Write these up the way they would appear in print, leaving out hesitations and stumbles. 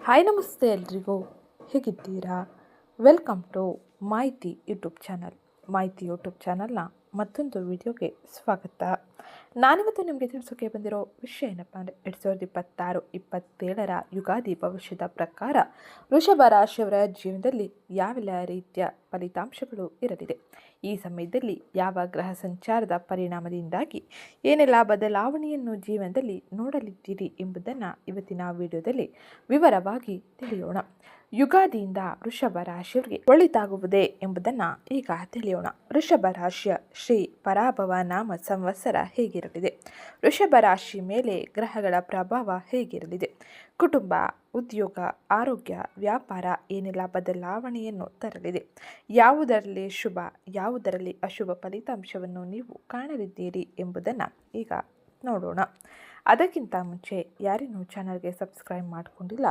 Hi ನಮಸ್ತೆ ಎಲ್ರಿಗೂ, ಹೇಗಿದ್ದೀರಾ? ವೆಲ್ಕಮ್ ಟು ಮಾಹಿತಿ ಯೂಟ್ಯೂಬ್ ಚಾನಲ್. ಮಾಹಿತಿ ಯೂಟ್ಯೂಬ್ ಚಾನಲ್ನ ಮತ್ತೊಂದು ವಿಡಿಯೋಗೆ ಸ್ವಾಗತ. ನಾನಿವತ್ತು ನಿಮಗೆ ತಿಳಿಸೋಕೆ ಬಂದಿರೋ ವಿಷಯ ಏನಪ್ಪ ಅಂದರೆ 2026-27 ಯುಗಾದಿ ಭವಿಷ್ಯದ ಪ್ರಕಾರ ವೃಷಭ ರಾಶಿಯವರ ಜೀವನದಲ್ಲಿ ಯಾವೆಲ್ಲ ರೀತಿಯ ಫಲಿತಾಂಶಗಳು ಇರಲಿದೆ, ಈ ಸಮಯದಲ್ಲಿ ಯಾವ ಗ್ರಹ ಸಂಚಾರದ ಪರಿಣಾಮದಿಂದಾಗಿ ಏನೆಲ್ಲ ಬದಲಾವಣೆಯನ್ನು ಜೀವನದಲ್ಲಿ ನೋಡಲಿದ್ದೀರಿ ಎಂಬುದನ್ನು ಇವತ್ತಿನ ವಿಡಿಯೋದಲ್ಲಿ ವಿವರವಾಗಿ ತಿಳಿಯೋಣ. ಯುಗಾದಿಯಿಂದ ವೃಷಭ ರಾಶಿಯವರಿಗೆ ಒಳಿತಾಗುವುದೇ ಎಂಬುದನ್ನು ಈಗ ತಿಳಿಯೋಣ. ವೃಷಭ ರಾಶಿಯ ಶ್ರೀ ಪರಾಭವ ನಾಮ ಸಂವತ್ಸರ ಹೇಗಿರಲಿದೆ? ವೃಷಭ ರಾಶಿ ಮೇಲೆ ಗ್ರಹಗಳ ಪ್ರಭಾವ ಹೇಗಿರಲಿದೆ? ಕುಟುಂಬ, ಉದ್ಯೋಗ, ಆರೋಗ್ಯ, ವ್ಯಾಪಾರ ಏನೆಲ್ಲ ಬದಲಾವಣೆಯನ್ನು ತರಲಿದೆ? ಯಾವುದರಲ್ಲಿ ಶುಭ, ಯಾವುದರಲ್ಲಿ ಅಶುಭ ಫಲಿತಾಂಶವನ್ನು ನೀವು ಕಾಣಲಿದ್ದೀರಿ ಎಂಬುದನ್ನು ಈಗ ನೋಡೋಣ. ಅದಕ್ಕಿಂತ ಮುಂಚೆ ಯಾರೇನೂ ಚಾನಲ್ಗೆ ಸಬ್ಸ್ಕ್ರೈಬ್ ಮಾಡಿಕೊಂಡಿಲ್ಲ,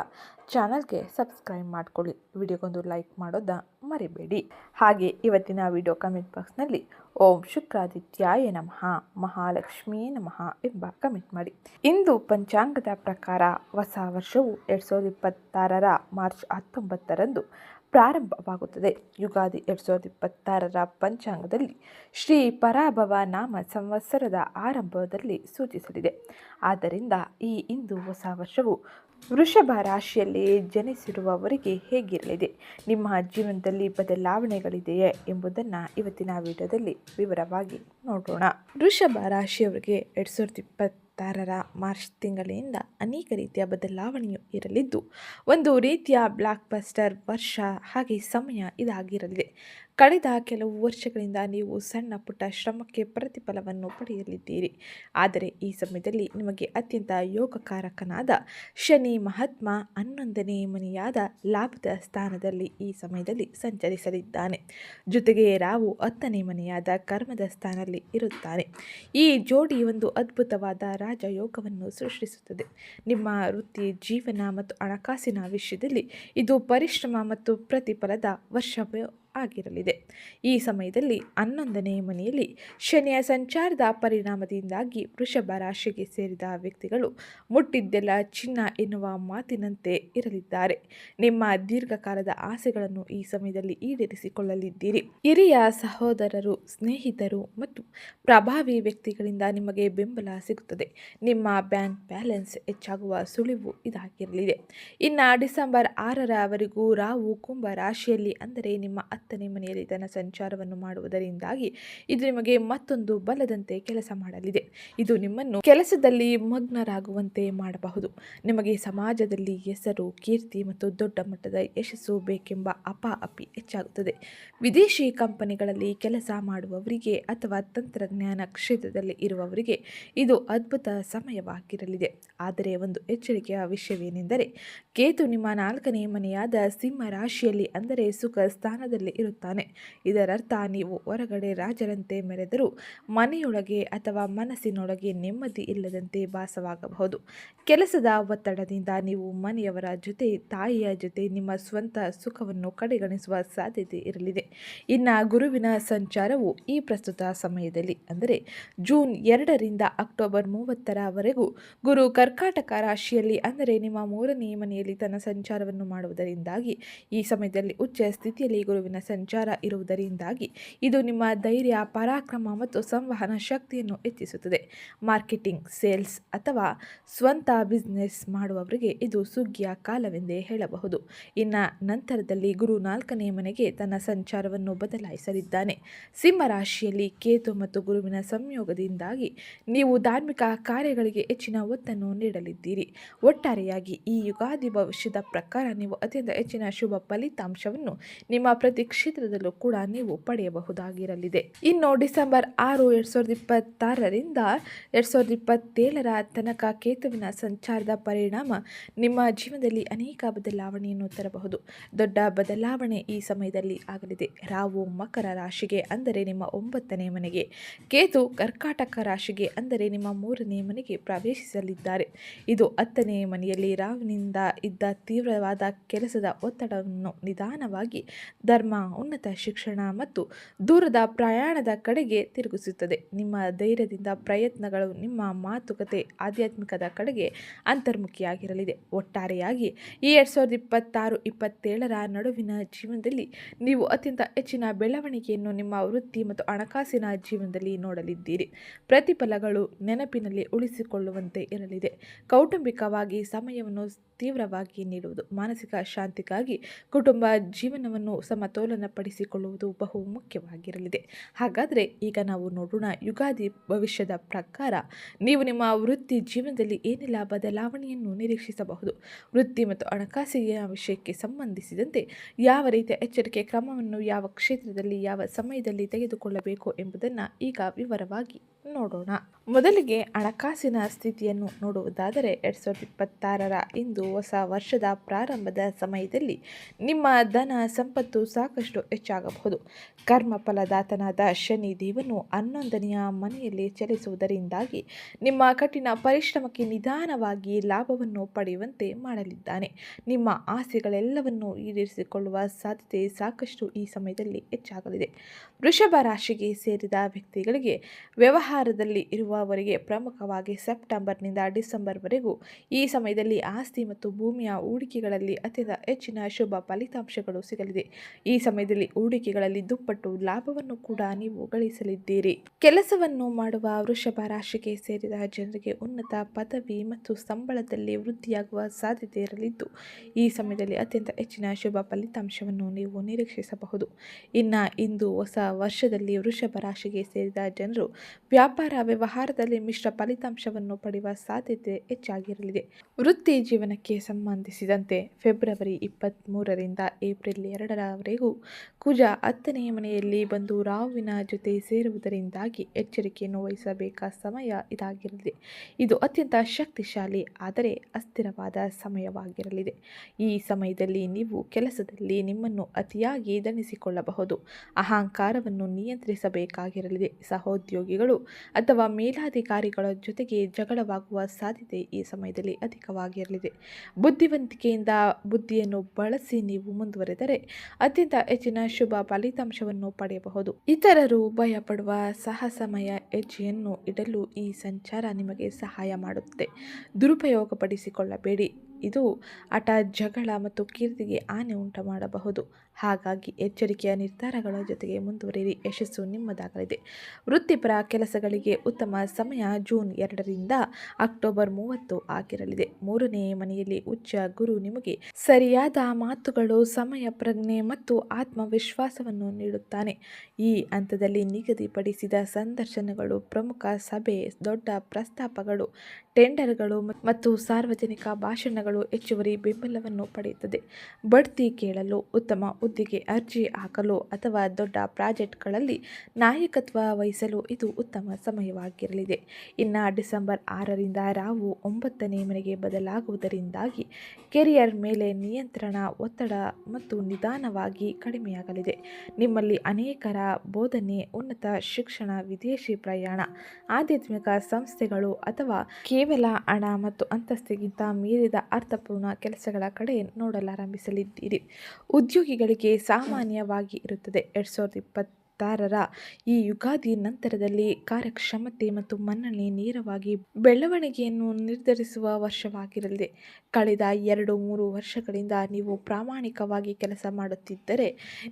ಚಾನಲ್ಗೆ ಸಬ್ಸ್ಕ್ರೈಬ್ ಮಾಡ್ಕೊಳ್ಳಿ. ವಿಡಿಯೋಗೊಂದು ಲೈಕ್ ಮಾಡೋದ ಮರಿಬೇಡಿ. ಹಾಗೆ ಇವತ್ತಿನ ವಿಡಿಯೋ ಕಮೆಂಟ್ ಬಾಕ್ಸ್ನಲ್ಲಿ ಓಂ ಶುಕ್ರಾದಿತ್ಯಾಯ ನಮಃ, ಮಹಾಲಕ್ಷ್ಮೀ ನಮಃ ಎಂಬ ಕಮೆಂಟ್ ಮಾಡಿ. ಇಂದು ಪಂಚಾಂಗದ ಪ್ರಕಾರ ಹೊಸ ವರ್ಷವು 2026 ಮಾರ್ಚ್ 19ರಂದು ಪ್ರಾರಂಭವಾಗುತ್ತದೆ. ಯುಗಾದಿ 2026 ಪಂಚಾಂಗದಲ್ಲಿ ಶ್ರೀ ಪರಾಭವ ನಾಮ ಸಂವತ್ಸರದ ಆರಂಭದಲ್ಲಿ ಸೂಚಿಸಲಿದೆ. ಆದ್ದರಿಂದ ಈ ಇಂದು ಹೊಸ ವರ್ಷವು ವೃಷಭ ರಾಶಿಯಲ್ಲಿ ಜನಿಸಿರುವವರಿಗೆ ಹೇಗಿರಲಿದೆ, ನಿಮ್ಮ ಜೀವನದಲ್ಲಿ ಬದಲಾವಣೆಗಳಿದೆಯೇ ಎಂಬುದನ್ನು ಇವತ್ತಿನ ವಿಡಿಯೋದಲ್ಲಿ ವಿವರವಾಗಿ ನೋಡೋಣ. ವೃಷಭ ರಾಶಿಯವರಿಗೆ 2026 ಮಾರ್ಚ್ ತಿಂಗಳಿಂದ ಅನೇಕ ರೀತಿಯ ಬದಲಾವಣೆಯು ಇರಲಿದ್ದು, ಒಂದು ರೀತಿಯ ಬ್ಲಾಕ್ ಬಸ್ಟರ್ ವರ್ಷ ಹಾಗೆ ಸಮಯ ಇದಾಗಿರಲಿದೆ. ಕಳೆದ ಕೆಲವು ವರ್ಷಗಳಿಂದ ನೀವು ಸಣ್ಣ ಪುಟ್ಟ ಶ್ರಮಕ್ಕೆ ಪ್ರತಿಫಲವನ್ನು ಪಡೆಯಲಿದ್ದೀರಿ. ಆದರೆ ಈ ಸಮಯದಲ್ಲಿ ನಿಮಗೆ ಅತ್ಯಂತ ಯೋಗಕಾರಕನಾದ ಶನಿ ಮಹಾತ್ಮ 11ನೇ ಮನೆಯಾದ ಲಾಭದ ಸ್ಥಾನದಲ್ಲಿ ಈ ಸಮಯದಲ್ಲಿ ಸಂಚರಿಸಲಿದ್ದಾನೆ. ಜೊತೆಗೆ ರಾಹು 10ನೇ ಮನೆಯಾದ ಕರ್ಮದ ಸ್ಥಾನದಲ್ಲಿ ಇರುತ್ತಾನೆ. ಈ ಜೋಡಿ ಒಂದು ಅದ್ಭುತವಾದ ರಾಜಯೋಗವನ್ನು ಸೃಷ್ಟಿಸುತ್ತದೆ. ನಿಮ್ಮ ವೃತ್ತಿ ಜೀವನ ಮತ್ತು ಹಣಕಾಸಿನ ವಿಷಯದಲ್ಲಿ ಇದು ಪರಿಶ್ರಮ ಮತ್ತು ಪ್ರತಿಫಲದ ವರ್ಷವೇ ಆಗಿರಲಿದೆ. ಈ ಸಮಯದಲ್ಲಿ 11ನೇ ಮನೆಯಲ್ಲಿ ಶನಿಯ ಸಂಚಾರದ ಪರಿಣಾಮದಿಂದಾಗಿ ವೃಷಭ ರಾಶಿಗೆ ಸೇರಿದ ವ್ಯಕ್ತಿಗಳು ಮುಟ್ಟಿದ್ದೆಲ್ಲ ಚಿನ್ನ ಎನ್ನುವ ಮಾತಿನಂತೆ ಇರಲಿದ್ದಾರೆ. ನಿಮ್ಮ ದೀರ್ಘಕಾಲದ ಆಸೆಗಳನ್ನು ಈ ಸಮಯದಲ್ಲಿ ಈಡೇರಿಸಿಕೊಳ್ಳಲಿದ್ದೀರಿ. ಹಿರಿಯ ಸಹೋದರರು, ಸ್ನೇಹಿತರು ಮತ್ತು ಪ್ರಭಾವಿ ವ್ಯಕ್ತಿಗಳಿಂದ ನಿಮಗೆ ಬೆಂಬಲ ಸಿಗುತ್ತದೆ. ನಿಮ್ಮ ಬ್ಯಾಂಕ್ ಬ್ಯಾಲೆನ್ಸ್ ಹೆಚ್ಚಾಗುವ ಸುಳಿವು ಇದಾಗಿರಲಿದೆ. ಇನ್ನು ಡಿಸೆಂಬರ್ 6ರವರೆಗೂ ರಾಹು ಕುಂಭ ರಾಶಿಯಲ್ಲಿ ಅಂದರೆ ನಿಮ್ಮ 10ನೇ ಮನೆಯಲ್ಲಿ ತನ್ನ ಸಂಚಾರವನ್ನು ಮಾಡುವುದರಿಂದಾಗಿ ಇದು ನಿಮಗೆ ಮತ್ತೊಂದು ಬಲದಂತೆ ಕೆಲಸ ಮಾಡಲಿದೆ. ಇದು ನಿಮ್ಮನ್ನು ಕೆಲಸದಲ್ಲಿ ಮಗ್ನರಾಗುವಂತೆ ಮಾಡಬಹುದು. ನಿಮಗೆ ಸಮಾಜದಲ್ಲಿ ಹೆಸರು, ಕೀರ್ತಿ ಮತ್ತು ದೊಡ್ಡ ಮಟ್ಟದ ಯಶಸ್ಸು ಬೇಕೆಂಬ ಅಪಾಅಪಿ ಹೆಚ್ಚಾಗುತ್ತದೆ. ವಿದೇಶಿ ಕಂಪನಿಗಳಲ್ಲಿ ಕೆಲಸ ಮಾಡುವವರಿಗೆ ಅಥವಾ ತಂತ್ರಜ್ಞಾನ ಕ್ಷೇತ್ರದಲ್ಲಿ ಇರುವವರಿಗೆ ಇದು ಅದ್ಭುತ ಸಮಯವಾಗಿರಲಿದೆ. ಆದರೆ ಒಂದು ಎಚ್ಚರಿಕೆಯ ವಿಷಯವೇನೆಂದರೆ, ಕೇತು ನಿಮ್ಮ 4ನೇ ಮನೆಯಾದ ಸಿಂಹ ರಾಶಿಯಲ್ಲಿ ಅಂದರೆ ಸುಖ ಸ್ಥಾನದಲ್ಲಿ ಇರುತ್ತಾನೆ. ಇದರರ್ಥ ನೀವು ಹೊರಗಡೆ ರಾಜರಂತೆ ಮೆರೆದರೂ ಮನೆಯೊಳಗೆ ಅಥವಾ ಮನಸ್ಸಿನೊಳಗೆ ನೆಮ್ಮದಿ ಇಲ್ಲದಂತೆ ಭಾಸವಾಗಬಹುದು. ಕೆಲಸದ ಒತ್ತಡದಿಂದ ನೀವು ಮನೆಯವರ ಜೊತೆ, ತಾಯಿಯ ಜೊತೆ ನಿಮ್ಮ ಸ್ವಂತ ಸುಖವನ್ನು ಕಡೆಗಣಿಸುವ ಸಾಧ್ಯತೆ ಇರಲಿದೆ. ಇನ್ನು ಗುರುವಿನ ಸಂಚಾರವು ಈ ಪ್ರಸ್ತುತ ಸಮಯದಲ್ಲಿ ಅಂದರೆ ಜೂನ್ 2ರಿಂದ ಅಕ್ಟೋಬರ್ 30ರವರೆಗೂ ಗುರು ಕರ್ಕಾಟಕ ರಾಶಿಯಲ್ಲಿ ಅಂದರೆ ನಿಮ್ಮ 3ನೇ ಮನೆಯಲ್ಲಿ ತನ್ನ ಸಂಚಾರವನ್ನು ಮಾಡುವುದರಿಂದಾಗಿ ಈ ಸಮಯದಲ್ಲಿ ಉಚ್ಚ ಸ್ಥಿತಿಯಲ್ಲಿ ಗುರುವಿನ ಸಂಚಾರ ಇರುವುದರಿಂದಾಗಿ ಇದು ನಿಮ್ಮ ಧೈರ್ಯ, ಪರಾಕ್ರಮ ಮತ್ತು ಸಂವಹನ ಶಕ್ತಿಯನ್ನು ಹೆಚ್ಚಿಸುತ್ತದೆ. ಮಾರ್ಕೆಟಿಂಗ್, ಸೇಲ್ಸ್ ಅಥವಾ ಸ್ವಂತ ಬಿಸ್ನೆಸ್ ಮಾಡುವವರಿಗೆ ಇದು ಸುಗ್ಗಿಯ ಕಾಲವೆಂದೇ ಹೇಳಬಹುದು. ಇನ್ನು ನಂತರದಲ್ಲಿ ಗುರು 4ನೇ ಮನೆಗೆ ತನ್ನ ಸಂಚಾರವನ್ನು ಬದಲಾಯಿಸಲಿದ್ದಾನೆ. ಸಿಂಹ ರಾಶಿಯಲ್ಲಿ ಕೇತು ಮತ್ತು ಗುರುವಿನ ಸಂಯೋಗದಿಂದಾಗಿ ನೀವು ಧಾರ್ಮಿಕ ಕಾರ್ಯಗಳಿಗೆ ಹೆಚ್ಚಿನ ಒತ್ತನ್ನು ನೀಡಲಿದ್ದೀರಿ. ಒಟ್ಟಾರೆಯಾಗಿ ಈ ಯುಗಾದಿ ಭವಿಷ್ಯದ ಪ್ರಕಾರ ನೀವು ಅತ್ಯಂತ ಹೆಚ್ಚಿನ ಶುಭ ಫಲಿತಾಂಶವನ್ನು ನಿಮ್ಮ ಪ್ರತಿ ಕ್ಷೇತ್ರದಲ್ಲೂ ಕೂಡ ನೀವು ಪಡೆಯಬಹುದಾಗಿರಲಿದೆ. ಇನ್ನು ಡಿಸೆಂಬರ್ 6, 2026ರಿಂದ 2027 ತನಕ ಕೇತುವಿನ ಸಂಚಾರದ ಪರಿಣಾಮ ನಿಮ್ಮ ಜೀವನದಲ್ಲಿ ಅನೇಕ ಬದಲಾವಣೆಯನ್ನು ತರಬಹುದು. ದೊಡ್ಡ ಬದಲಾವಣೆ ಈ ಸಮಯದಲ್ಲಿ ಆಗಲಿದೆ. ರಾಹು ಮಕರ ರಾಶಿಗೆ ಅಂದರೆ ನಿಮ್ಮ 9ನೇ ಮನೆಗೆ, ಕೇತು ಕರ್ಕಾಟಕ ರಾಶಿಗೆ ಅಂದರೆ ನಿಮ್ಮ 3ನೇ ಮನೆಗೆ ಪ್ರವೇಶಿಸಲಿದ್ದಾರೆ. ಇದು 10ನೇ ಮನೆಯಲ್ಲಿ ರಾಹುವಿನಿಂದ ಇದ್ದ ತೀವ್ರವಾದ ಕೆಲಸದ ಒತ್ತಡವನ್ನು ನಿಧಾನವಾಗಿ ಧರ್ಮ, ಉನ್ನತ ಶಿಕ್ಷಣ ಮತ್ತು ದೂರದ ಪ್ರಯಾಣದ ಕಡೆಗೆ ತಿರುಗಿಸುತ್ತದೆ. ನಿಮ್ಮ ಧೈರ್ಯದಿಂದ ಪ್ರಯತ್ನಗಳು ನಿಮ್ಮ ಮಾತುಕತೆ ಆಧ್ಯಾತ್ಮಿಕದ ಕಡೆಗೆ ಅಂತರ್ಮುಖಿಯಾಗಿರಲಿದೆ. ಒಟ್ಟಾರೆಯಾಗಿ ಈ 2026-27ರ ನಡುವಿನ ಜೀವನದಲ್ಲಿ ನೀವು ಅತ್ಯಂತ ಹೆಚ್ಚಿನ ಬೆಳವಣಿಗೆಯನ್ನು ನಿಮ್ಮ ವೃತ್ತಿ ಮತ್ತು ಹಣಕಾಸಿನ ಜೀವನದಲ್ಲಿ ನೋಡಲಿದ್ದೀರಿ. ಪ್ರತಿಫಲಗಳು ನೆನಪಿನಲ್ಲಿ ಉಳಿಸಿಕೊಳ್ಳುವಂತೆ ಇರಲಿದೆ. ಕೌಟುಂಬಿಕವಾಗಿ ಸಮಯವನ್ನು ತೀವ್ರವಾಗಿ ನೀಡುವುದು, ಮಾನಸಿಕ ಶಾಂತಿಗಾಗಿ ಕುಟುಂಬ ಜೀವನವನ್ನು ಸಮತೋಲನಪಡಿಸಿಕೊಳ್ಳುವುದು ಬಹು ಮುಖ್ಯವಾಗಿರಲಿದೆ. ಹಾಗಾದರೆ ಈಗ ನಾವು ನೋಡೋಣ, ಯುಗಾದಿ ಭವಿಷ್ಯದ ಪ್ರಕಾರ ನೀವು ನಿಮ್ಮ ವೃತ್ತಿ ಜೀವನದಲ್ಲಿ ಏನೆಲ್ಲ ಬದಲಾವಣೆಯನ್ನು ನಿರೀಕ್ಷಿಸಬಹುದು, ವೃತ್ತಿ ಮತ್ತು ಹಣಕಾಸಿನ ವಿಷಯಕ್ಕೆ ಸಂಬಂಧಿಸಿದಂತೆ ಯಾವ ರೀತಿಯ ಎಚ್ಚರಿಕೆ ಕ್ರಮವನ್ನು ಯಾವ ಕ್ಷೇತ್ರದಲ್ಲಿ ಯಾವ ಸಮಯದಲ್ಲಿ ತೆಗೆದುಕೊಳ್ಳಬೇಕು ಎಂಬುದನ್ನು ಈಗ ವಿವರವಾಗಿ ನೋಡೋಣ. ಮೊದಲಿಗೆ ಹಣಕಾಸಿನ ಸ್ಥಿತಿಯನ್ನು ನೋಡುವುದಾದರೆ 2026ರ ಇಂದು ಹೊಸ ವರ್ಷದ ಪ್ರಾರಂಭದ ಸಮಯದಲ್ಲಿ ನಿಮ್ಮ ಧನ ಸಂಪತ್ತು ಸಾಕಷ್ಟು ಹೆಚ್ಚಾಗಬಹುದು. ಕರ್ಮಫಲದಾತನಾದ ಶನಿ ದೇವನು 11ನೆಯ ಮನೆಯಲ್ಲಿ ಚಲಿಸುವುದರಿಂದಾಗಿ ನಿಮ್ಮ ಕಠಿಣ ಪರಿಶ್ರಮಕ್ಕೆ ನಿಧಾನವಾಗಿ ಲಾಭವನ್ನು ಪಡೆಯುವಂತೆ ಮಾಡಲಿದ್ದಾನೆ. ನಿಮ್ಮ ಆಸೆಗಳೆಲ್ಲವನ್ನು ಈಡೇರಿಸಿಕೊಳ್ಳುವ ಸಾಧ್ಯತೆ ಸಾಕಷ್ಟು ಈ ಸಮಯದಲ್ಲಿ ಹೆಚ್ಚಾಗಲಿದೆ. ವೃಷಭ ರಾಶಿಗೆ ಸೇರಿದ ವ್ಯಕ್ತಿಗಳಿಗೆ ವ್ಯವಹಾರದಲ್ಲಿ ಇರುವವರಿಗೆ ಪ್ರಮುಖವಾಗಿ ಸೆಪ್ಟೆಂಬರ್ನಿಂದ ಡಿಸೆಂಬರ್ವರೆಗೂ ಈ ಸಮಯದಲ್ಲಿ ಆಸ್ತಿ ಮತ್ತು ಭೂಮಿಯ ಹೂಡಿಕೆಗಳಲ್ಲಿ ಅತ್ಯಂತ ಹೆಚ್ಚಿನ ಶುಭ ಫಲಿತಾಂಶಗಳು ಸಿಗಲಿದೆ. ಈ ಸಮಯದಲ್ಲಿ ಹೂಡಿಕೆಗಳಲ್ಲಿ ದುಪ್ಪಟ್ಟು ಲಾಭವನ್ನು ಕೂಡ ನೀವು ಗಳಿಸಲಿದ್ದೀರಿ. ಕೆಲಸವನ್ನು ಮಾಡುವ ವೃಷಭ ರಾಶಿಗೆ ಸೇರಿದ ಜನರಿಗೆ ಉನ್ನತ ಪದವಿ ಮತ್ತು ಸಂಬಳದಲ್ಲಿ ವೃದ್ಧಿಯಾಗುವ ಸಾಧ್ಯತೆ ಇರಲಿದ್ದು, ಈ ಸಮಯದಲ್ಲಿ ಅತ್ಯಂತ ಹೆಚ್ಚಿನ ಶುಭ ಫಲಿತಾಂಶವನ್ನು ನೀವು ನಿರೀಕ್ಷಿಸಬಹುದು. ಇಂದು ಹೊಸ ವರ್ಷದಲ್ಲಿ ವೃಷಭ ರಾಶಿಗೆ ಸೇರಿದ ಜನರು ವ್ಯಾಪಾರ ವ್ಯವಹಾರದಲ್ಲಿ ಮಿಶ್ರ ಫಲಿತಾಂಶವನ್ನು ಪಡೆಯುವ ಸಾಧ್ಯತೆ ಹೆಚ್ಚಾಗಿರಲಿದೆ. ವೃತ್ತಿ ಜೀವನಕ್ಕೆ ಸಂಬಂಧಿಸಿದಂತೆ ಫೆಬ್ರವರಿ 23ರಿಂದ ಏಪ್ರಿಲ್ 2ರವರೆಗೂ ಕುಜ 10ನೇ ಮನೆಯಲ್ಲಿ ಬಂದು ರಾಹುವಿನ ಜೊತೆ ಸೇರುವುದರಿಂದಾಗಿ ಎಚ್ಚರಿಕೆಯನ್ನು ವಹಿಸಬೇಕಾದ ಸಮಯ ಇದಾಗಿರಲಿದೆ. ಇದು ಅತ್ಯಂತ ಶಕ್ತಿಶಾಲಿ ಆದರೆ ಅಸ್ಥಿರವಾದ ಸಮಯವಾಗಿರಲಿದೆ. ಈ ಸಮಯದಲ್ಲಿ ನೀವು ಕೆಲಸದಲ್ಲಿ ನಿಮ್ಮನ್ನು ಅತಿಯಾಗಿ ದಣಿಸಿಕೊಳ್ಳಬಹುದು. ಅಹಂಕಾರವನ್ನು ನಿಯಂತ್ರಿಸಬೇಕಾಗಿರಲಿದೆ. ಸಹೋದ್ಯೋಗಿಗಳು ಅಥವಾ ಮೇಲಾಧಿಕಾರಿಗಳ ಜೊತೆಗೆ ಜಗಳವಾಗುವ ಸಾಧ್ಯತೆ ಈ ಸಮಯದಲ್ಲಿ ಅಧಿಕವಾಗಿರಲಿದೆ. ಬುದ್ಧಿವಂತಿಕೆಯಿಂದ ಬುದ್ಧಿಯನ್ನು ಬಳಸಿ ನೀವು ಮುಂದುವರೆದರೆ ಅತ್ಯಂತ ಹೆಚ್ಚಿನ ಶುಭ ಫಲಿತಾಂಶವನ್ನು ಪಡೆಯಬಹುದು. ಇತರರು ಭಯಪಡುವ ಸಾಹಸಮಯ ಹೆಜ್ಜೆಯನ್ನು ಇಡಲು ಈ ಸಂಚಾರ ನಿಮಗೆ ಸಹಾಯ ಮಾಡುತ್ತದೆ. ದುರುಪಯೋಗಪಡಿಸಿಕೊಳ್ಳಬೇಡಿ. ಇದು ಹಠ, ಜಗಳ ಮತ್ತು ಕೀರ್ತಿಗೆ ಹಾನಿ ಉಂಟು ಮಾಡಬಹುದು. ಹಾಗಾಗಿ ಎಚ್ಚರಿಕೆಯ ನಿರ್ಧಾರಗಳ ಜೊತೆಗೆ ಮುಂದುವರಿಯಿರಿ. ಯಶಸ್ಸು ನಿಮ್ಮದಾಗಲಿದೆ. ವೃತ್ತಿಪರ ಕೆಲಸಗಳಿಗೆ ಉತ್ತಮ ಸಮಯ ಜೂನ್ 2ರಿಂದ ಅಕ್ಟೋಬರ್ 30 ಆಗಿರಲಿದೆ. 3ನೇ ಮನೆಯಲ್ಲಿ ಉಚ್ಚ ಗುರು ನಿಮಗೆ ಸರಿಯಾದ ಮಾತುಗಳು, ಸಮಯ ಪ್ರಜ್ಞೆ ಮತ್ತು ಆತ್ಮವಿಶ್ವಾಸವನ್ನು ನೀಡುತ್ತಾನೆ. ಈ ಹಂತದಲ್ಲಿ ನಿಗದಿಪಡಿಸಿದ ಸಂದರ್ಶನಗಳು, ಪ್ರಮುಖ ಸಭೆ, ದೊಡ್ಡ ಪ್ರಸ್ತಾಪಗಳು, ಟೆಂಡರ್ಗಳು ಮತ್ತು ಸಾರ್ವಜನಿಕ ಭಾಷಣಗಳು ಹೆಚ್ಚುವರಿ ಬೆಂಬಲವನ್ನು ಪಡೆಯುತ್ತದೆ. ಬಡ್ತಿ ಕೇಳಲು, ಉತ್ತಮ ಹುದ್ದೆಗೆ ಅರ್ಜಿ ಹಾಕಲು ಅಥವಾ ದೊಡ್ಡ ಪ್ರಾಜೆಕ್ಟ್ಗಳಲ್ಲಿ ನಾಯಕತ್ವ ವಹಿಸಲು ಇದು ಉತ್ತಮ ಸಮಯವಾಗಿರಲಿದೆ. ಡಿಸೆಂಬರ್ 6ರಿಂದ ರಾಹು 9ನೇ ಮನೆಗೆ ಬದಲಾಗುವುದರಿಂದಾಗಿ ಕೆರಿಯರ್ ಮೇಲೆ ನಿಯಂತ್ರಣ, ಒತ್ತಡ ಮತ್ತು ನಿಧಾನವಾಗಿ ಕಡಿಮೆಯಾಗಲಿದೆ. ನಿಮ್ಮಲ್ಲಿ ಅನೇಕರ ಬೋಧನೆ, ಉನ್ನತ ಶಿಕ್ಷಣ, ವಿದೇಶಿ ಪ್ರಯಾಣ, ಆಧ್ಯಾತ್ಮಿಕ ಸಂಸ್ಥೆಗಳು ಅಥವಾ ಕೇವಲ ಹಣ ಮತ್ತು ಅಂತಸ್ತಿಗಿಂತ ಮೀರಿದ ಅರ್ಥಪೂರ್ಣ ಕೆಲಸಗಳ ಕಡೆ ನೋಡಲಾರಂಭಿಸಲಿದ್ದೀರಿ. ಉದ್ಯೋಗಿಗಳಿಗೆ ಸಾಮಾನ್ಯವಾಗಿ ಇರುತ್ತದೆ. 2026ರ ಈ ಯುಗಾದಿ ನಂತರದಲ್ಲಿ ಕಾರ್ಯಕ್ಷಮತೆ ಮತ್ತು ಮನ್ನಣೆ ನೇರವಾಗಿ ಬೆಳವಣಿಗೆಯನ್ನು ನಿರ್ಧರಿಸುವ ವರ್ಷವಾಗಿರಲಿದೆ. ಕಳೆದ 2-3 ವರ್ಷಗಳಿಂದ ನೀವು ಪ್ರಾಮಾಣಿಕವಾಗಿ ಕೆಲಸ ಮಾಡುತ್ತಿದ್ದರೆ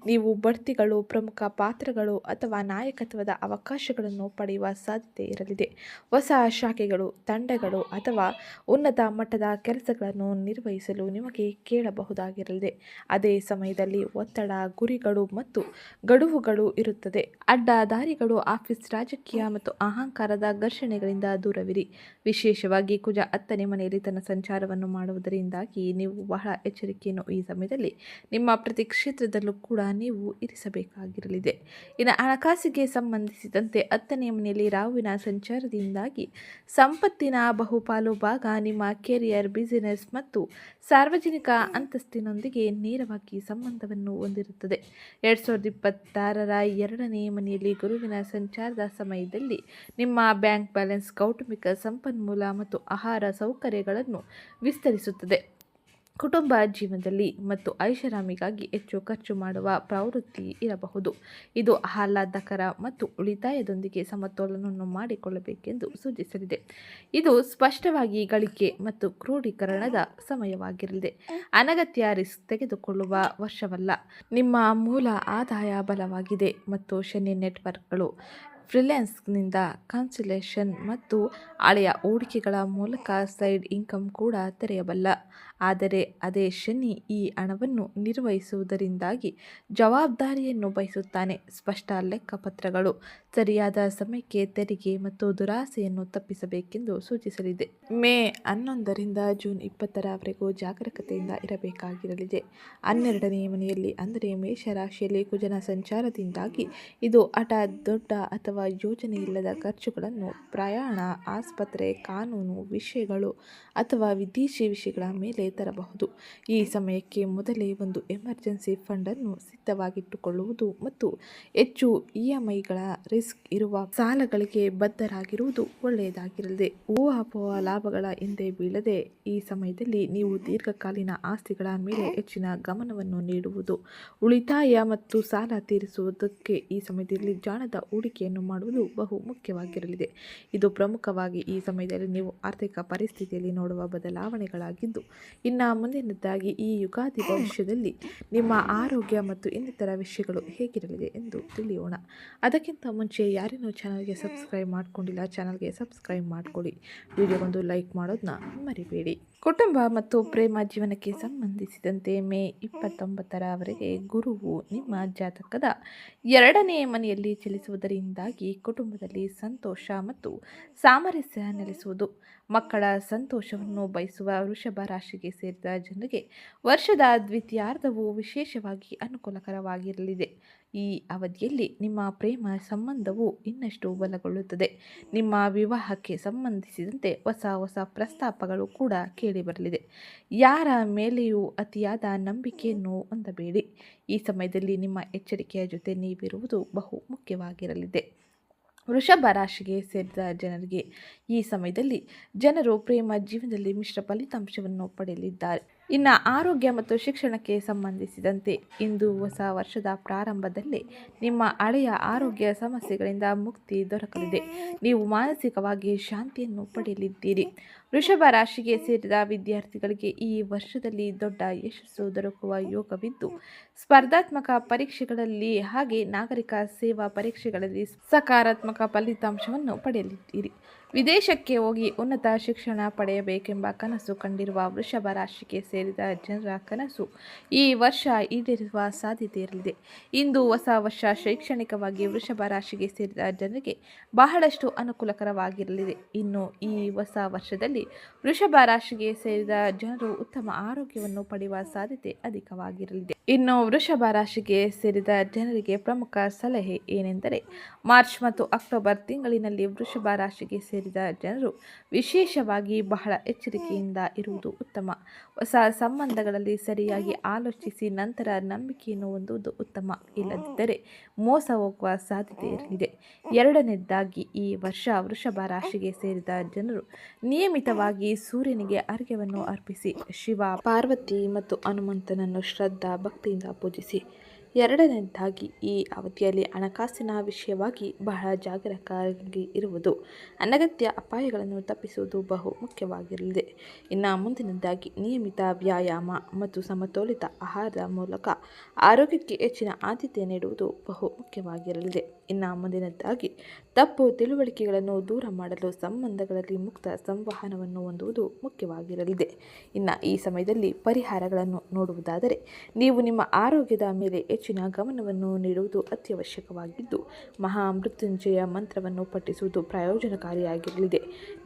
ನೀವು ಬಡ್ತಿಗಳು, ಪ್ರಮುಖ ಪಾತ್ರಗಳು ಅಥವಾ ನಾಯಕತ್ವದ ಅವಕಾಶಗಳನ್ನು ಪಡೆಯುವ ಸಾಧ್ಯತೆ ಇರಲಿದೆ. ಹೊಸ ಶಾಖೆಗಳು, ತಂಡಗಳು ಅಥವಾ ಉನ್ನತ ಮಟ್ಟದ ಕೆಲಸಗಳನ್ನು ನಿರ್ವಹಿಸಲು ನಿಮಗೆ ಕೇಳಬಹುದಾಗಿರಲಿದೆ. ಅದೇ ಸಮಯದಲ್ಲಿ ಒತ್ತಡ, ಗುರಿಗಳು ಮತ್ತು ಗಡುವುಗಳು ಇರುತ್ತದೆ. ಅಡ್ಡದಾರಿಗಳು, ಆಫೀಸ್, ರಾಜಕೀಯ ಮತ್ತು ಅಹಂಕಾರದ ಘರ್ಷಣೆಗಳಿಂದ ದೂರವಿರಿ. ವಿಶೇಷವಾಗಿ ಕುಜ 10ನೇ ಮನೆಯಲ್ಲಿ ತನ್ನ ಸಂಚಾರವನ್ನು ಮಾಡುವುದರಿಂದಾಗಿ ನೀವು ಬಹಳ ಎಚ್ಚರಿಕೆಯನ್ನು ಈ ಸಮಯದಲ್ಲಿ ನಿಮ್ಮ ಪ್ರತಿ ಕ್ಷೇತ್ರದಲ್ಲೂ ಕೂಡ ನೀವು ಇರಿಸಬೇಕಾಗಿರಲಿದೆ. ಹಣಕಾಸಿಗೆ ಸಂಬಂಧಿಸಿದಂತೆ 10ನೇ ಮನೆಯಲ್ಲಿ ರಾಹುವಿನ ಸಂಚಾರದಿಂದಾಗಿ ಸಂಪತ್ತಿನ ಬಹುಪಾಲು ಭಾಗ ನಿಮ್ಮ ಕೆರಿಯರ್, ಬಿಸಿನೆಸ್ ಮತ್ತು ಸಾರ್ವಜನಿಕ ಅಂತಸ್ತಿನೊಂದಿಗೆ ನೇರವಾಗಿ ಸಂಬಂಧವನ್ನು ಹೊಂದಿರುತ್ತದೆ. 2026ರ 2ನೇ ಮನೆಯಲ್ಲಿ ಗುರುವಿನ ಸಂಚಾರದ ಸಮಯದಲ್ಲಿ ನಿಮ್ಮ ಬ್ಯಾಂಕ್ ಬ್ಯಾಲೆನ್ಸ್, ಕೌಟುಂಬಿಕ ಸಂಪನ್ಮೂಲ ಮತ್ತು ಆಹಾರ ಸೌಕರ್ಯಗಳನ್ನು ವಿಸ್ತರಿಸುತ್ತದೆ. ಕುಟುಂಬ ಜೀವನದಲ್ಲಿ ಮತ್ತು ಐಷಾರಾಮಿಗಾಗಿ ಹೆಚ್ಚು ಖರ್ಚು ಮಾಡುವ ಪ್ರವೃತ್ತಿ ಇರಬಹುದು. ಇದು ಆಹ್ಲಾದಕರ ಮತ್ತು ಉಳಿತಾಯದೊಂದಿಗೆ ಸಮತೋಲನವನ್ನು ಮಾಡಿಕೊಳ್ಳಬೇಕೆಂದು ಸೂಚಿಸಲಿದೆ. ಇದು ಸ್ಪಷ್ಟವಾಗಿ ಗಳಿಕೆ ಮತ್ತು ಕ್ರೋಢೀಕರಣದ ಸಮಯವಾಗಿರಲಿದೆ. ಅನಗತ್ಯ ರಿಸ್ಕ್ ತೆಗೆದುಕೊಳ್ಳುವ ವರ್ಷವಲ್ಲ. ನಿಮ್ಮ ಮೂಲ ಆದಾಯ ಬಲವಾಗಿದೆ ಮತ್ತು ಶನಿ ನೆಟ್ವರ್ಕ್ಗಳು ಫ್ರೀಲಾನ್ಸ್ನಿಂದ ಕನ್ಸಲ್ಟೇಷನ್ ಮತ್ತು ಹಳೆಯ ಹೂಡಿಕೆಗಳ ಮೂಲಕ ಸೈಡ್ ಇನ್ಕಮ್ ಕೂಡ ತೆರೆಯಬಲ್ಲ. ಆದರೆ ಅದೇ ಶನಿ ಈ ಹಣವನ್ನು ನಿರ್ವಹಿಸುವುದರಿಂದಾಗಿ ಜವಾಬ್ದಾರಿಯನ್ನು ಬಯಸುತ್ತಾನೆ. ಸ್ಪಷ್ಟ ಲೆಕ್ಕಪತ್ರಗಳು, ಸರಿಯಾದ ಸಮಯಕ್ಕೆ ತೆರಿಗೆ ಮತ್ತು ದುರಾಸೆಯನ್ನು ತಪ್ಪಿಸಬೇಕೆಂದು ಸೂಚಿಸಲಿದೆ. ಮೇ 11ರಿಂದ ಜೂನ್ 20ರವರೆಗೂ ಜಾಗರೂಕತೆಯಿಂದ ಇರಬೇಕಾಗಿರಲಿದೆ. 12ನೇ ಮನೆಯಲ್ಲಿ ಅಂದರೆ ಮೇಷರಾಶಿಯಲ್ಲಿ ಕುಜನ ಸಂಚಾರದಿಂದಾಗಿ ಇದು ದೊಡ್ಡ ಅಥವಾ ಯೋಜನೆಯಿಲ್ಲದ ಖರ್ಚುಗಳನ್ನು, ಪ್ರಯಾಣ, ಆಸ್ಪತ್ರೆ, ಕಾನೂನು ವಿಷಯಗಳು ಅಥವಾ ವಿದೇಶಿ ವಿಷಯಗಳ ಮೇಲೆ ತರಬಹುದು. ಈ ಸಮಯಕ್ಕೆ ಮೊದಲೇ ಒಂದು ಎಮರ್ಜೆನ್ಸಿ ಫಂಡನ್ನು ಸಿದ್ಧವಾಗಿಟ್ಟುಕೊಳ್ಳುವುದು ಮತ್ತು ಹೆಚ್ಚು ಇಎಂಐಗಳ ರಿಸ್ಕ್ ಇರುವ ಸಾಲಗಳಿಗೆ ಬದ್ಧರಾಗಿರುವುದು ಒಳ್ಳೆಯದಾಗಿರಲಿದೆ. ಊಹಾಪೋಹ ಲಾಭಗಳ ಹಿಂದೆ ಬೀಳದೆ ಈ ಸಮಯದಲ್ಲಿ ನೀವು ದೀರ್ಘಕಾಲೀನ ಆಸ್ತಿಗಳ ಮೇಲೆ ಹೆಚ್ಚಿನ ಗಮನವನ್ನು ನೀಡುವುದು, ಉಳಿತಾಯ ಮತ್ತು ಸಾಲ ತೀರಿಸುವುದಕ್ಕೆ ಈ ಸಮಯದಲ್ಲಿ ಜಾಣದ ಹೂಡಿಕೆಯನ್ನು ಮಾಡುವುದು ಬಹು ಮುಖ್ಯವಾಗಿರಲಿದೆ. ಇದು ಪ್ರಮುಖವಾಗಿ ಈ ಸಮಯದಲ್ಲಿ ನೀವು ಆರ್ಥಿಕ ಪರಿಸ್ಥಿತಿಯಲ್ಲಿ ನೋಡುವ ಬದಲಾವಣೆಗಳಾಗಿದ್ದು, ಇನ್ನು ಮುಂದಿನದಾಗಿ ಈ ಯುಗಾದಿ ಭವಿಷ್ಯದಲ್ಲಿ ನಿಮ್ಮ ಆರೋಗ್ಯ ಮತ್ತು ಇನ್ನಿತರ ವಿಷಯಗಳು ಹೇಗಿರಲಿದೆ ಎಂದು ತಿಳಿಯೋಣ. ಅದಕ್ಕಿಂತ ಮುಂಚೆ ಯಾರೇನೋ ಚಾನಲ್ಗೆ ಸಬ್ಸ್ಕ್ರೈಬ್ ಮಾಡ್ಕೊಂಡಿಲ್ಲ, ಚಾನಲ್ಗೆ ಸಬ್ಸ್ಕ್ರೈಬ್ ಮಾಡ್ಕೊಳ್ಳಿ. ವಿಡಿಯೋಗೊಂದು ಲೈಕ್ ಮಾಡೋದನ್ನ ಮರಿಬೇಡಿ. ಕುಟುಂಬ ಮತ್ತು ಪ್ರೇಮ ಜೀವನಕ್ಕೆ ಸಂಬಂಧಿಸಿದಂತೆ ಮೇ 29ರವರೆಗೆ ಗುರುವು ನಿಮ್ಮ ಜಾತಕದ 2ನೇ ಮನೆಯಲ್ಲಿ ಚಲಿಸುವುದರಿಂದಾಗಿ ಕುಟುಂಬದಲ್ಲಿ ಸಂತೋಷ ಮತ್ತು ಸಾಮರಸ್ಯ ನೆಲೆಸುವುದು. ಮಕ್ಕಳ ಸಂತೋಷವನ್ನು ಬಯಸುವ ವೃಷಭ ರಾಶಿಗೆ ಸೇರಿದ ಜನರಿಗೆ ವರ್ಷದ ದ್ವಿತೀಯಾರ್ಧವು ವಿಶೇಷವಾಗಿ ಅನುಕೂಲಕರವಾಗಿರಲಿದೆ. ಈ ಅವಧಿಯಲ್ಲಿ ನಿಮ್ಮ ಪ್ರೇಮ ಸಂಬಂಧವು ಇನ್ನಷ್ಟು ಬಲಗೊಳ್ಳುತ್ತದೆ. ನಿಮ್ಮ ವಿವಾಹಕ್ಕೆ ಸಂಬಂಧಿಸಿದಂತೆ ಹೊಸ ಪ್ರಸ್ತಾಪಗಳು ಕೂಡ ಕೇಳಿಬರಲಿದೆ. ಯಾರ ಮೇಲೆಯೂ ಅತಿಯಾದ ನಂಬಿಕೆಯನ್ನು ಹೊಂದಬೇಡಿ. ಈ ಸಮಯದಲ್ಲಿ ನಿಮ್ಮ ಎಚ್ಚರಿಕೆಯ ಜೊತೆ ನೀವಿರುವುದು ಬಹು ಮುಖ್ಯವಾಗಿರಲಿದೆ. ವೃಷಭ ರಾಶಿಗೆ ಸೇರಿದ ಜನರಿಗೆ ಈ ಸಮಯದಲ್ಲಿ ಜನರು ಪ್ರೇಮ ಜೀವನದಲ್ಲಿ ಮಿಶ್ರ ಫಲಿತಾಂಶವನ್ನು ಪಡೆಯಲಿದ್ದಾರೆ. ಇನ್ನು ಆರೋಗ್ಯ ಮತ್ತು ಶಿಕ್ಷಣಕ್ಕೆ ಸಂಬಂಧಿಸಿದಂತೆ ಇಂದು ಹೊಸ ವರ್ಷದ ಪ್ರಾರಂಭದಲ್ಲೇ ನಿಮ್ಮ ಹಳೆಯ ಆರೋಗ್ಯ ಸಮಸ್ಯೆಗಳಿಂದ ಮುಕ್ತಿ ದೊರಕಲಿದೆ. ನೀವು ಮಾನಸಿಕವಾಗಿ ಶಾಂತಿಯನ್ನು ಪಡೆಯಲಿದ್ದೀರಿ. ವೃಷಭ ರಾಶಿಗೆ ಸೇರಿದ ವಿದ್ಯಾರ್ಥಿಗಳಿಗೆ ಈ ವರ್ಷದಲ್ಲಿ ದೊಡ್ಡ ಯಶಸ್ಸು ದೊರಕುವ ಯೋಗವಿದ್ದು, ಸ್ಪರ್ಧಾತ್ಮಕ ಪರೀಕ್ಷೆಗಳಲ್ಲಿ ಹಾಗೆ ನಾಗರಿಕ ಸೇವಾ ಪರೀಕ್ಷೆಗಳಲ್ಲಿ ಸಕಾರಾತ್ಮಕ ಫಲಿತಾಂಶವನ್ನು ಪಡೆಯಲಿದ್ದೀರಿ. ವಿದೇಶಕ್ಕೆ ಹೋಗಿ ಉನ್ನತ ಶಿಕ್ಷಣ ಪಡೆಯಬೇಕೆಂಬ ಕನಸು ಕಂಡಿರುವ ವೃಷಭ ರಾಶಿಗೆ ಸೇರಿದ ಜನರ ಕನಸು ಈ ವರ್ಷ ಈಡೇರುವ ಸಾಧ್ಯತೆ ಇರಲಿದೆ. ಇಂದು ಹೊಸ ವರ್ಷ ಶೈಕ್ಷಣಿಕವಾಗಿ ವೃಷಭ ರಾಶಿಗೆ ಸೇರಿದ ಜನರಿಗೆ ಬಹಳಷ್ಟು ಅನುಕೂಲಕರವಾಗಿರಲಿದೆ. ಇನ್ನು ಈ ಹೊಸ ವರ್ಷದಲ್ಲಿ ವೃಷಭ ರಾಶಿಗೆ ಸೇರಿದ ಜನರು ಉತ್ತಮ ಆರೋಗ್ಯವನ್ನು ಪಡೆಯುವ ಸಾಧ್ಯತೆ ಅಧಿಕವಾಗಿರಲಿದೆ. ಇನ್ನು ವೃಷಭ ರಾಶಿಗೆ ಸೇರಿದ ಜನರಿಗೆ ಪ್ರಮುಖ ಸಲಹೆ ಏನೆಂದರೆ, ಮಾರ್ಚ್ ಮತ್ತು ಅಕ್ಟೋಬರ್ ತಿಂಗಳಿನಲ್ಲಿ ವೃಷಭ ರಾಶಿಗೆ ಸೇರಿದ ಜನರು ವಿಶೇಷವಾಗಿ ಬಹಳ ಎಚ್ಚರಿಕೆಯಿಂದ ಇರುವುದು ಉತ್ತಮ. ಹೊಸ ಸಂಬಂಧಗಳಲ್ಲಿ ಸರಿಯಾಗಿ ಆಲೋಚಿಸಿ ನಂತರ ನಂಬಿಕೆಯನ್ನು ಹೊಂದುವುದು ಉತ್ತಮ. ಇಲ್ಲದಿದ್ದರೆ ಮೋಸ ಹೋಗುವ ಸಾಧ್ಯತೆ ಇರಲಿದೆ. ಎರಡನೇದಾಗಿ ಈ ವರ್ಷ ವೃಷಭ ರಾಶಿಗೆ ಸೇರಿದ ಜನರು ನಿಯಮಿತವಾಗಿ ಸೂರ್ಯನಿಗೆ ಅರ್ಘ್ಯವನ್ನು ಅರ್ಪಿಸಿ, ಶಿವ, ಪಾರ್ವತಿ ಮತ್ತು ಹನುಮಂತನನ್ನು ಶ್ರದ್ಧಾ ಭಕ್ತಿಯಿಂದ ಪೂಜಿಸಿ. ಎರಡನೇದಾಗಿ ಈ ಅವಧಿಯಲ್ಲಿ ಹಣಕಾಸಿನ ವಿಷಯವಾಗಿ ಬಹಳ ಜಾಗರೂಕರಾಗಿ ಇರುವುದು, ಅನಗತ್ಯ ಅಪಾಯಗಳನ್ನು ತಪ್ಪಿಸುವುದು ಬಹು ಮುಖ್ಯವಾಗಿರಲಿದೆ. ಇನ್ನು ಮುಂದಿನದಾಗಿ ನಿಯಮಿತ ವ್ಯಾಯಾಮ ಮತ್ತು ಸಮತೋಲಿತ ಆಹಾರದ ಮೂಲಕ ಆರೋಗ್ಯಕ್ಕೆ ಹೆಚ್ಚಿನ ಆದ್ಯತೆ ನೀಡುವುದು ಬಹು ಮುಖ್ಯವಾಗಿರಲಿದೆ. ಇನ್ನು ಮುಂದಿನದಾಗಿ ತಪ್ಪು ತಿಳುವಳಿಕೆಗಳನ್ನು ದೂರ ಮಾಡಲು ಸಂಬಂಧಗಳಲ್ಲಿ ಮುಕ್ತ ಸಂವಹನವನ್ನು ಹೊಂದುವುದು ಮುಖ್ಯವಾಗಿರಲಿದೆ. ಇನ್ನು ಈ ಸಮಯದಲ್ಲಿ ಪರಿಹಾರಗಳನ್ನು ನೋಡುವುದಾದರೆ, ನೀವು ನಿಮ್ಮ ಆರೋಗ್ಯದ ಮೇಲೆ ಹೆಚ್ಚಿನ ಗಮನವನ್ನು ನೀಡುವುದು ಅತ್ಯವಶ್ಯಕವಾಗಿದ್ದು, ಮಹಾಮೃತ್ಯುಂಜಯ ಮಂತ್ರವನ್ನು ಪಠಿಸುವುದು ಪ್ರಯೋಜನಕಾರಿಯಾಗಿರಲಿದೆ.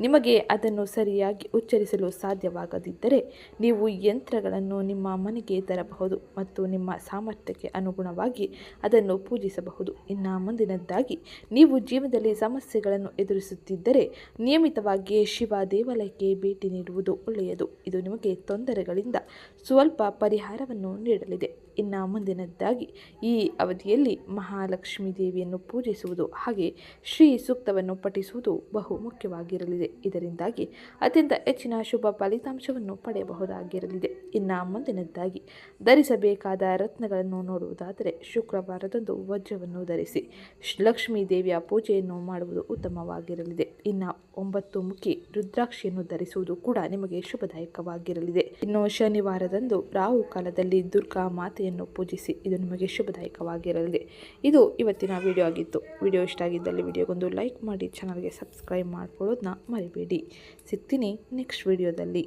ನಿಮಗೆ ಅದನ್ನು ಸರಿಯಾಗಿ ಉಚ್ಚರಿಸಲು ಸಾಧ್ಯವಾಗದಿದ್ದರೆ ನೀವು ಯಂತ್ರಗಳನ್ನು ನಿಮ್ಮ ಮನೆಗೆ ತರಬಹುದು ಮತ್ತು ನಿಮ್ಮ ಸಾಮರ್ಥ್ಯಕ್ಕೆ ಅನುಗುಣವಾಗಿ ಅದನ್ನು ಪೂಜಿಸಬಹುದು. ಇನ್ನು ಮುಂದಿನದಾಗಿ ನೀವು ಜೀವನದಲ್ಲಿ ಸಮಸ್ಯೆಗಳನ್ನು ಎದುರಿಸುತ್ತಿದ್ದರೆ ನಿಯಮಿತವಾಗಿ ಶಿವ ದೇವಾಲಯಕ್ಕೆ ಭೇಟಿ ನೀಡುವುದು ಒಳ್ಳೆಯದು. ಇದು ನಿಮಗೆ ತೊಂದರೆಗಳಿಂದ ಸ್ವಲ್ಪ ಪರಿಹಾರವನ್ನು ನೀಡಲಿದೆ. ಇನ್ನು ಮುಂದಿನದಾಗಿ ಈ ಅವಧಿಯಲ್ಲಿ ಮಹಾಲಕ್ಷ್ಮೀ ದೇವಿಯನ್ನು ಪೂಜಿಸುವುದು ಹಾಗೆ ಶ್ರೀ ಸೂಕ್ತವನ್ನು ಪಠಿಸುವುದು ಬಹು ಮುಖ್ಯವಾಗಿರಲಿದೆ. ಇದರಿಂದಾಗಿ ಅತ್ಯಂತ ಹೆಚ್ಚಿನ ಶುಭ ಫಲಿತಾಂಶವನ್ನು ಪಡೆಯಬಹುದಾಗಿರಲಿದೆ. ಇನ್ನು ಮುಂದಿನದ್ದಾಗಿ ಧರಿಸಬೇಕಾದ ರತ್ನಗಳನ್ನು ನೋಡುವುದಾದರೆ ಶುಕ್ರವಾರದಂದು ವಜ್ರವನ್ನು ಧರಿಸಿ ಲಕ್ಷ್ಮೀ ದೇವಿಯ ಪೂಜೆಯನ್ನು ಮಾಡುವುದು ಉತ್ತಮವಾಗಿರಲಿದೆ. ಇನ್ನು 9 ಮುಖಿ ರುದ್ರಾಕ್ಷಿಯನ್ನು ಧರಿಸುವುದು ಕೂಡ ನಿಮಗೆ ಶುಭದಾಯಕವಾಗಿರಲಿದೆ. ಇನ್ನು ಶನಿವಾರದಂದು ರಾಹು ಕಾಲದಲ್ಲಿ ದುರ್ಗಾ ಮಾತೆಯನ್ನು ಪೂಜಿಸಿ, ಇದು ನಿಮಗೆ ಶುಭದಾಯಕವಾಗಿರಲಿದೆ. ಇದು ಇವತ್ತಿನ ವಿಡಿಯೋ ಆಗಿತ್ತು. ವಿಡಿಯೋ ಇಷ್ಟ ಆಗಿದ್ದಲ್ಲಿ ವಿಡಿಯೋಗೊಂದು ಲೈಕ್ ಮಾಡಿ, ಚಾನಲ್ಗೆ ಸಬ್ಸ್ಕ್ರೈಬ್ ಮಾಡ್ಕೊಳ್ಳೋದನ್ನ ಮರಿಬೇಡಿ. ಸಿಗ್ತೀನಿ ನೆಕ್ಸ್ಟ್ ವಿಡಿಯೋದಲ್ಲಿ.